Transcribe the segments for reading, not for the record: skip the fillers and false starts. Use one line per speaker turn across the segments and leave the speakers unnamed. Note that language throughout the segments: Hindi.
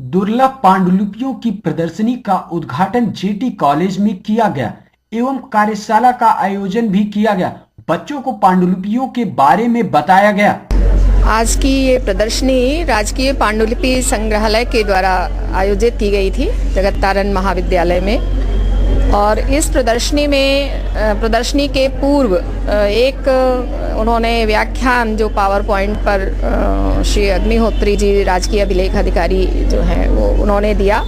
दुर्लभ पांडुलिपियों की प्रदर्शनी का उद्घाटन जेटी कॉलेज में किया गया एवं कार्यशाला का आयोजन भी किया गया। बच्चों को पांडुलिपियों के बारे में बताया गया।
आज की ये प्रदर्शनी राजकीय पांडुलिपि संग्रहालय के द्वारा आयोजित की गई थी जगत तारण महाविद्यालय में। और इस प्रदर्शनी के पूर्व एक उन्होंने व्याख्यान जो पावर पॉइंट पर श्री अग्निहोत्री जी राजकीय अभिलेख अधिकारी जो हैं वो उन्होंने दिया,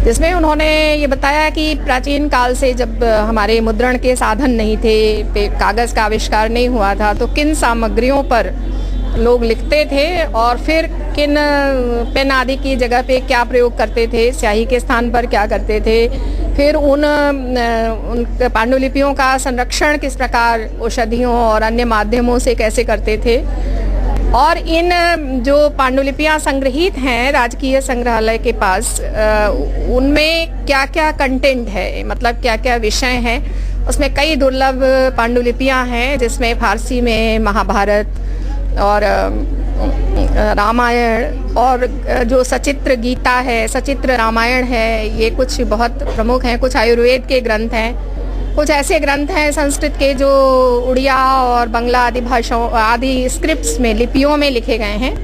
जिसमें उन्होंने ये बताया कि प्राचीन काल से जब हमारे मुद्रण के साधन नहीं थे, कागज़ का आविष्कार नहीं हुआ था, तो किन सामग्रियों पर लोग लिखते थे और फिर किन पेन आदि की जगह पे क्या प्रयोग करते थे, स्याही के स्थान पर क्या करते थे, फिर उन पांडुलिपियों का संरक्षण किस प्रकार औषधियों और अन्य माध्यमों से कैसे करते थे, और इन जो पांडुलिपियां संग्रहित हैं राजकीय संग्रहालय के पास उनमें क्या क्या कंटेंट है, मतलब क्या क्या विषय हैं। उसमें कई दुर्लभ पांडुलिपियां हैं जिसमें फारसी में महाभारत और रामायण और जो सचित्र गीता है, सचित्र रामायण है, ये कुछ बहुत प्रमुख हैं। कुछ आयुर्वेद के ग्रंथ हैं, कुछ ऐसे ग्रंथ हैं संस्कृत के जो उड़िया और बंगला आदि भाषाओं आदि स्क्रिप्ट्स में लिपियों में लिखे गए हैं।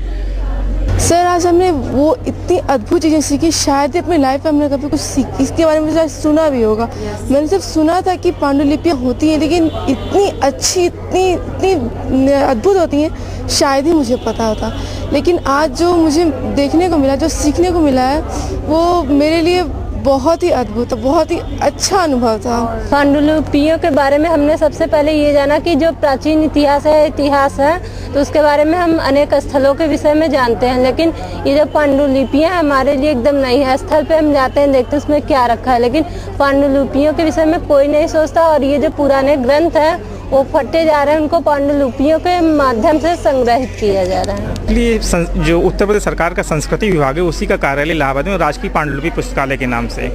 सर, आज हमने वो इतनी अद्भुत चीज़ें सीखी, शायद अपनी लाइफ में हमने कभी कुछ सीख इसके बारे में शायद सुना भी होगा। मैंने सिर्फ सुना था कि पांडुलिपियाँ होती हैं, लेकिन इतनी अच्छी इतनी अद्भुत होती हैं शायद ही मुझे पता होता। लेकिन आज जो मुझे देखने को मिला, जो सीखने को मिला है, वो मेरे लिए बहुत ही अद्भुत, बहुत ही अच्छा अनुभव था।
पांडुलिपियों के बारे में हमने सबसे पहले ये जाना कि जो प्राचीन इतिहास है तो उसके बारे में हम अनेक स्थलों के विषय में जानते हैं, लेकिन ये जो पांडुलिपियाँ हमारे लिए एकदम नई है। स्थल पे हम जाते हैं, देखते हैं उसमें क्या रखा है, लेकिन पांडुलिपियों के विषय में कोई नहीं सोचता। और ये जो पुराने ग्रंथ हैं वो फटे जा रहे हैं, उनको पांडुलिपियों के माध्यम से संग्रहित किया जा रहा है।
इसलिए जो उत्तर प्रदेश सरकार का संस्कृति विभाग है उसी का कार्यालय इलाहाबाद में राजकीय पांडुलिपि पुस्तकालय के नाम से,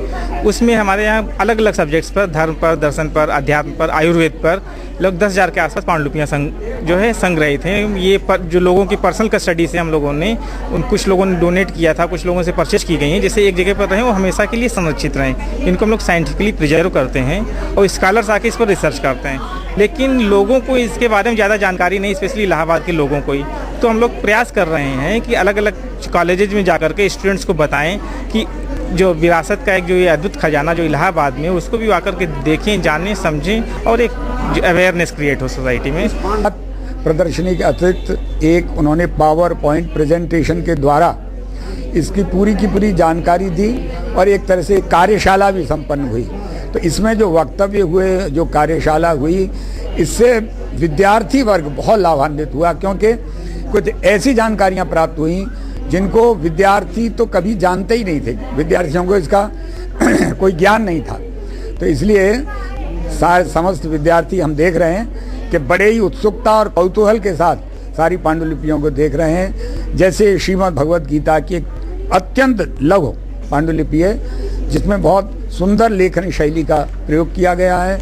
उसमें हमारे यहाँ अलग अलग सब्जेक्ट्स पर, धर्म पर, दर्शन पर, अध्यात्म पर, आयुर्वेद पर लगभग 10,000 के आसपास पांडुलिपियाँ जो है संग्रहित हैं। ये जो लोगों की पर्सनल कस्टडी से हम लोगों ने कुछ लोगों ने डोनेट किया था, कुछ लोगों से परचेज की गई हैं, जैसे एक जगह पर रहें वो हमेशा के लिए संरक्षित रहें। इनको हम लोग साइंटिफिकली प्रिजर्व करते हैं और स्कॉलर्स आके इस पर रिसर्च करते हैं, लेकिन लोगों को इसके बारे में ज़्यादा जानकारी नहीं, स्पेशली इलाहाबाद के लोगों को ही। तो हम लोग प्रयास कर रहे हैं कि अलग अलग कॉलेजेज में जाकर के स्टूडेंट्स को बताएं कि जो विरासत का एक जो ये अद्भुत खजाना जो इलाहाबाद में, उसको भी आकर के देखें, जानें, समझें और एक अवेयरनेस क्रिएट हो सोसाइटी में।
प्रदर्शनी के अतिरिक्त एक उन्होंने पावर पॉइंट प्रेजेंटेशन के द्वारा इसकी पूरी की पूरी जानकारी दी और एक तरह से कार्यशाला भी संपन्न हुई। तो इसमें जो वक्तव्य हुए, जो कार्यशाला हुई, इससे विद्यार्थी वर्ग बहुत लाभान्वित हुआ, क्योंकि कुछ ऐसी जानकारियां प्राप्त हुई जिनको विद्यार्थी तो कभी जानते ही नहीं थे, विद्यार्थियों को इसका कोई ज्ञान नहीं था। तो इसलिए समस्त विद्यार्थी हम देख रहे हैं कि बड़े ही उत्सुकता और कौतूहल के साथ सारी पांडुलिपियों को देख रहे हैं। जैसे श्रीमद् भगवद गीता की एक अत्यंत लघु पांडुलिपि है जिसमें बहुत सुंदर लेखन शैली का प्रयोग किया गया है।